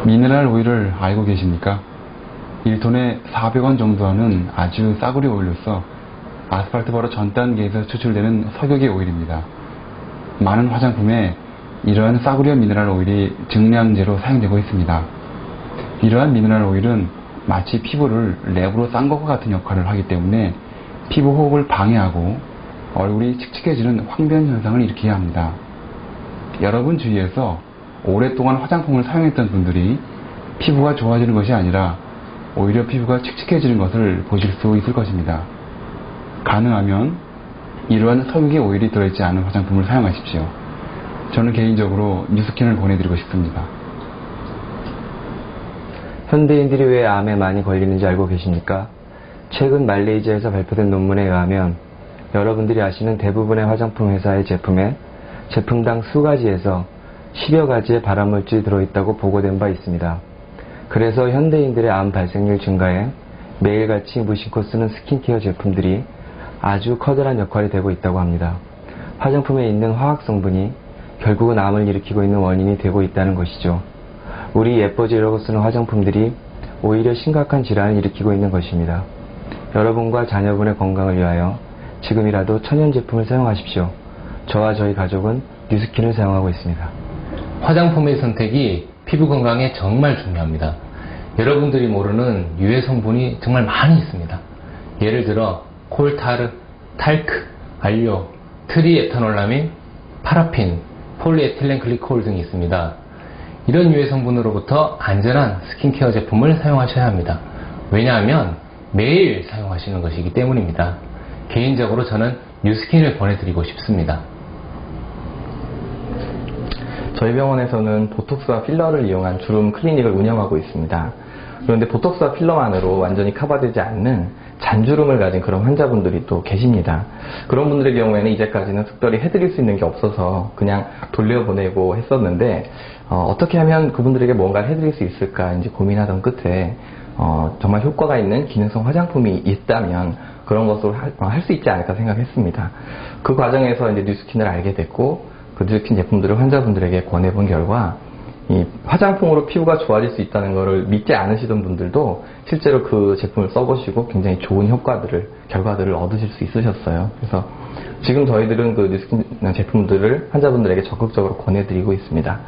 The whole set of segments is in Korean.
미네랄 오일을 알고 계십니까? 1톤에 400원 정도 하는 아주 싸구려 오일로서 아스팔트 바로 전 단계에서 추출되는 석유계 오일입니다. 많은 화장품에 이러한 싸구려 미네랄 오일이 증량제로 사용되고 있습니다. 이러한 미네랄 오일은 마치 피부를 랩으로 싼 것과 같은 역할을 하기 때문에 피부 호흡을 방해하고 얼굴이 칙칙해지는 황변 현상을 일으켜야 합니다. 여러분 주위에서 오랫동안 화장품을 사용했던 분들이 피부가 좋아지는 것이 아니라 오히려 피부가 칙칙해지는 것을 보실 수 있을 것입니다. 가능하면 이러한 석유계 오일이 들어있지 않은 화장품을 사용하십시오. 저는 개인적으로 뉴스킨을 권해드리고 싶습니다. 현대인들이 왜 암에 많이 걸리는지 알고 계십니까? 최근 말레이시아에서 발표된 논문에 의하면 여러분들이 아시는 대부분의 화장품 회사의 제품에 제품당 수가지에서 10여 가지의 발암물질이 들어있다고 보고된 바 있습니다. 그래서 현대인들의 암 발생률 증가에 매일같이 무심코 쓰는 스킨케어 제품들이 아주 커다란 역할이 되고 있다고 합니다. 화장품에 있는 화학성분이 결국은 암을 일으키고 있는 원인이 되고 있다는 것이죠. 우리 예뻐지려고 쓰는 화장품들이 오히려 심각한 질환을 일으키고 있는 것입니다. 여러분과 자녀분의 건강을 위하여 지금이라도 천연 제품을 사용하십시오. 저와 저희 가족은 뉴스킨을 사용하고 있습니다. 화장품의 선택이 피부 건강에 정말 중요합니다. 여러분들이 모르는 유해 성분이 정말 많이 있습니다. 예를 들어 콜타르, 탈크, 알료, 트리에탄올라민, 파라핀, 폴리에틸렌 글리콜 등이 있습니다. 이런 유해 성분으로부터 안전한 스킨케어 제품을 사용하셔야 합니다. 왜냐하면 매일 사용하시는 것이기 때문입니다. 개인적으로 저는 뉴스킨을 권해드리고 싶습니다. 저희 병원에서는 보톡스와 필러를 이용한 주름 클리닉을 운영하고 있습니다. 그런데 보톡스와 필러만으로 완전히 커버되지 않는 잔주름을 가진 그런 환자분들이 또 계십니다. 그런 분들의 경우에는 이제까지는 특별히 해드릴 수 있는 게 없어서 그냥 돌려보내고 했었는데 어떻게 하면 그분들에게 뭔가를 해드릴 수 있을까 이제 고민하던 끝에 정말 효과가 있는 기능성 화장품이 있다면 그런 것으로 할 수 있지 않을까 생각했습니다. 그 과정에서 이제 뉴스킨을 알게 됐고 그 뉴스킨 제품들을 환자분들에게 권해본 결과 이 화장품으로 피부가 좋아질 수 있다는 것을 믿지 않으시던 분들도 실제로 그 제품을 써보시고 굉장히 좋은 결과들을 얻으실 수 있으셨어요. 그래서 지금 저희들은 그 뉴스킨 제품들을 환자분들에게 적극적으로 권해드리고 있습니다.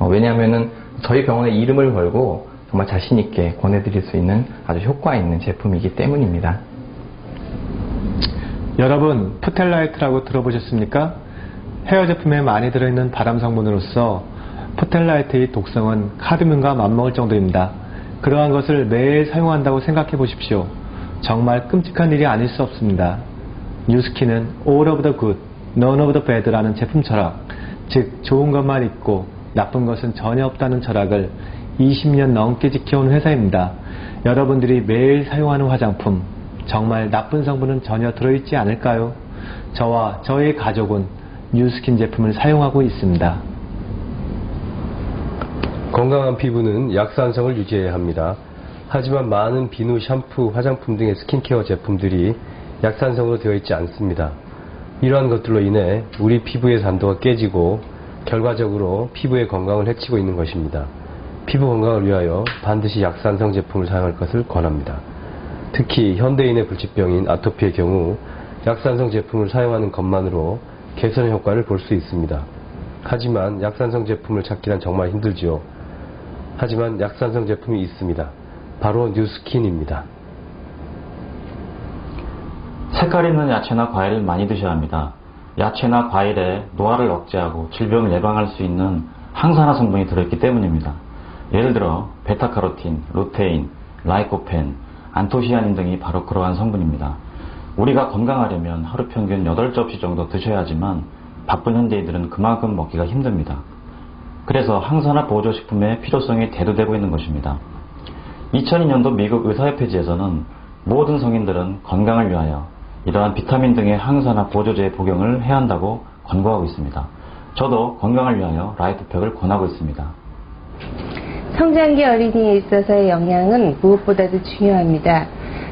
왜냐하면은 저희 병원의 이름을 걸고 정말 자신있게 권해드릴 수 있는 아주 효과 있는 제품이기 때문입니다. 여러분, 푸텔라이트라고 들어보셨습니까? 헤어 제품에 많이 들어있는 발암 성분으로서 푸텔라이트의 독성은 카드뮴과 맞먹을 정도입니다. 그러한 것을 매일 사용한다고 생각해 보십시오. 정말 끔찍한 일이 아닐 수 없습니다. 뉴스킨은 All of the good, none of the bad라는 제품 철학, 즉 좋은 것만 있고 나쁜 것은 전혀 없다는 철학을 20년 넘게 지켜온 회사입니다. 여러분들이 매일 사용하는 화장품, 정말 나쁜 성분은 전혀 들어있지 않을까요? 저와 저의 가족은 뉴스킨 제품을 사용하고 있습니다. 건강한 피부는 약산성을 유지해야 합니다. 하지만 많은 비누, 샴푸, 화장품 등의 스킨케어 제품들이 약산성으로 되어 있지 않습니다. 이러한 것들로 인해 우리 피부의 산도가 깨지고 결과적으로 피부의 건강을 해치고 있는 것입니다. 피부 건강을 위하여 반드시 약산성 제품을 사용할 것을 권합니다. 특히 현대인의 불치병인 아토피의 경우 약산성 제품을 사용하는 것만으로 개선 효과를 볼 수 있습니다. 하지만 약산성 제품을 찾기란 정말 힘들지요. 하지만 약산성 제품이 있습니다. 바로 뉴스킨입니다. 색깔 있는 야채나 과일을 많이 드셔야 합니다. 야채나 과일에 노화를 억제하고 질병을 예방할 수 있는 항산화 성분이 들어있기 때문입니다. 예를 들어 베타카로틴, 루테인, 라이코펜, 안토시아닌 등이 바로 그러한 성분입니다. 우리가 건강하려면 하루 평균 8접시 정도 드셔야 하지만 바쁜 현대인들은 그만큼 먹기가 힘듭니다. 그래서 항산화 보조식품의 필요성이 대두되고 있는 것입니다. 2002년도 미국 의사협회지에서는 모든 성인들은 건강을 위하여 이러한 비타민 등의 항산화 보조제의 복용을 해야 한다고 권고하고 있습니다. 저도 건강을 위하여 라이프팩을 권하고 있습니다. 성장기 어린이에 있어서의 영양은 무엇보다도 중요합니다.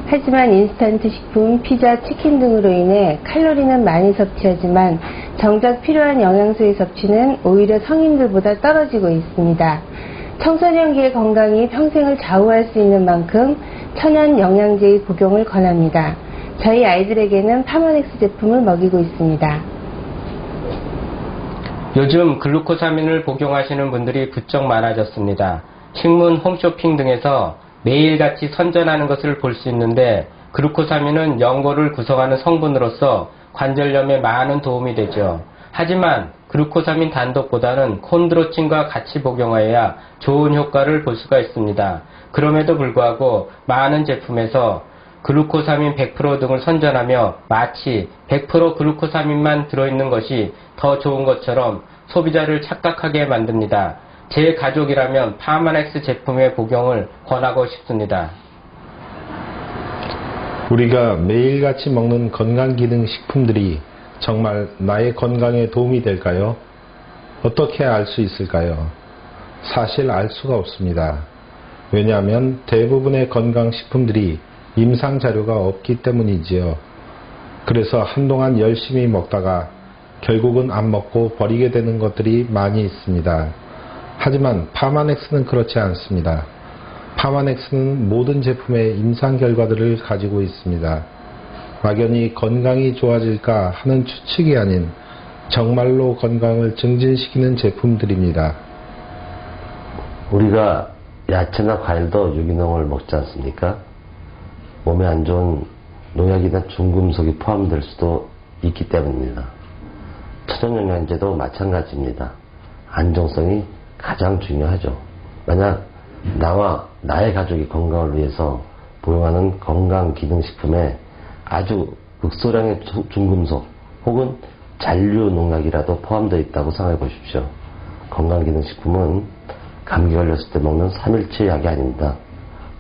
하지만 인스턴트 식품, 피자, 치킨 등으로 인해 칼로리는 많이 섭취하지만 정작 필요한 영양소의 섭취는 오히려 성인들보다 떨어지고 있습니다. 청소년기의 건강이 평생을 좌우할 수 있는 만큼 천연 영양제의 복용을 권합니다. 저희 아이들에게는 파마넥스 제품을 먹이고 있습니다. 요즘 글루코사민을 복용하시는 분들이 부쩍 많아졌습니다. 신문, 홈쇼핑 등에서 매일같이 선전하는 것을 볼 수 있는데 글루코사민은 연골을 구성하는 성분으로서 관절염에 많은 도움이 되죠. 하지만 글루코사민 단독보다는 콘드로친과 같이 복용하여야 좋은 효과를 볼 수가 있습니다. 그럼에도 불구하고 많은 제품에서 글루코사민 100% 등을 선전하며 마치 100% 글루코사민만 들어있는 것이 더 좋은 것처럼 소비자를 착각하게 만듭니다. 제 가족이라면 파마넥스 제품의 복용을 권하고 싶습니다. 우리가 매일같이 먹는 건강기능식품들이 정말 나의 건강에 도움이 될까요? 어떻게 알 수 있을까요? 사실 알 수가 없습니다. 왜냐하면 대부분의 건강식품들이 임상자료가 없기 때문이지요. 그래서 한동안 열심히 먹다가 결국은 안 먹고 버리게 되는 것들이 많이 있습니다. 하지만 파마넥스는 그렇지 않습니다. 파마넥스는 모든 제품의 임상 결과들을 가지고 있습니다. 막연히 건강이 좋아질까 하는 추측이 아닌 정말로 건강을 증진시키는 제품들입니다. 우리가 야채나 과일도 유기농을 먹지 않습니까? 몸에 안 좋은 농약이나 중금속이 포함될 수도 있기 때문입니다. 천연영양제도 마찬가지입니다. 안정성이 가장 중요하죠. 만약 나와 나의 가족의 건강을 위해서 복용하는 건강기능식품에 아주 극소량의 중금속 혹은 잔류 농약이라도 포함되어 있다고 생각해 보십시오. 건강기능식품은 감기 걸렸을 때 먹는 3일치 약이 아닙니다.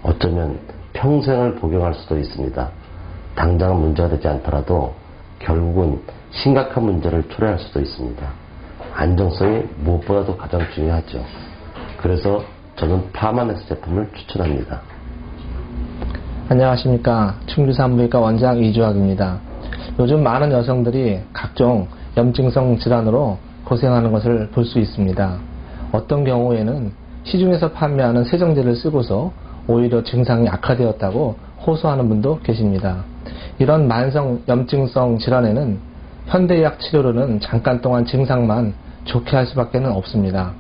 어쩌면 평생을 복용할 수도 있습니다. 당장 문제가 되지 않더라도 결국은 심각한 문제를 초래할 수도 있습니다. 안정성이 무엇보다도 가장 중요하죠. 그래서 저는 파마넥스 제품을 추천합니다. 안녕하십니까. 충주산부인과 원장 이주학입니다. 요즘 많은 여성들이 각종 염증성 질환으로 고생하는 것을 볼 수 있습니다. 어떤 경우에는 시중에서 판매하는 세정제를 쓰고서 오히려 증상이 악화되었다고 호소하는 분도 계십니다. 이런 만성 염증성 질환에는 현대의학 치료로는 잠깐 동안 증상만 좋게 할 수밖에 없습니다.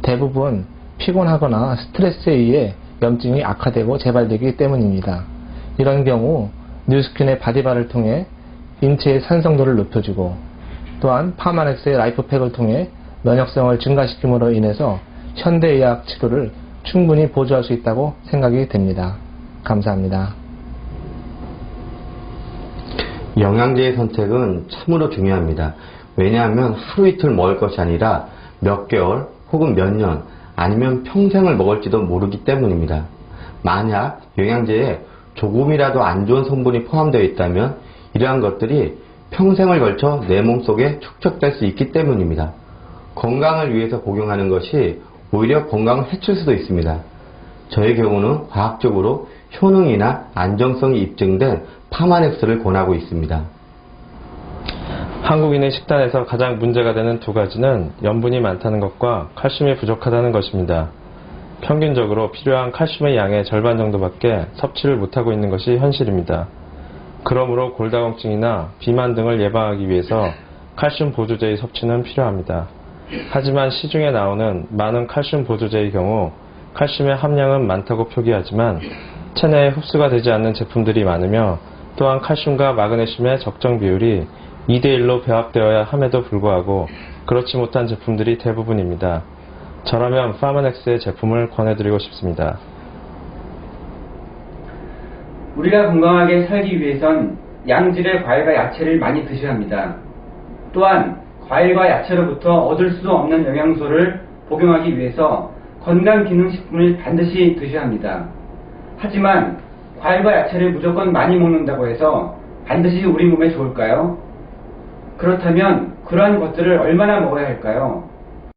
대부분 피곤하거나 스트레스에 의해 염증이 악화되고 재발되기 때문입니다. 이런 경우 뉴스킨의 바디바를 통해 인체의 산성도를 높여주고 또한 파마넥스의 라이프팩을 통해 면역성을 증가시킴으로 인해서 현대의학 치료를 충분히 보조할 수 있다고 생각이 됩니다. 감사합니다. 영양제의 선택은 참으로 중요합니다. 왜냐하면 하루 이틀 먹을 것이 아니라 몇 개월 혹은 몇 년 아니면 평생을 먹을지도 모르기 때문입니다. 만약 영양제에 조금이라도 안 좋은 성분이 포함되어 있다면 이러한 것들이 평생을 걸쳐 내 몸속에 축적될 수 있기 때문입니다. 건강을 위해서 복용하는 것이 오히려 건강을 해칠 수도 있습니다. 저의 경우는 과학적으로 효능이나 안정성이 입증된 파마넥스를 권하고 있습니다. 한국인의 식단에서 가장 문제가 되는 두 가지는 염분이 많다는 것과 칼슘이 부족하다는 것입니다. 평균적으로 필요한 칼슘의 양의 절반 정도밖에 섭취를 못하고 있는 것이 현실입니다. 그러므로 골다공증이나 비만 등을 예방하기 위해서 칼슘 보조제의 섭취는 필요합니다. 하지만 시중에 나오는 많은 칼슘 보조제의 경우 칼슘의 함량은 많다고 표기하지만 체내에 흡수가 되지 않는 제품들이 많으며 또한 칼슘과 마그네슘의 적정 비율이 2대1로 배합되어야 함에도 불구하고 그렇지 못한 제품들이 대부분입니다. 저라면 파마넥스의 제품을 권해드리고 싶습니다. 우리가 건강하게 살기 위해선 양질의 과일과 야채를 많이 드셔야 합니다. 또한 과일과 야채로부터 얻을 수 없는 영양소를 복용하기 위해서 건강기능식품을 반드시 드셔야 합니다. 하지만 과일과 야채를 무조건 많이 먹는다고 해서 반드시 우리 몸에 좋을까요? 그렇다면 그러한 것들을 얼마나 먹어야 할까요?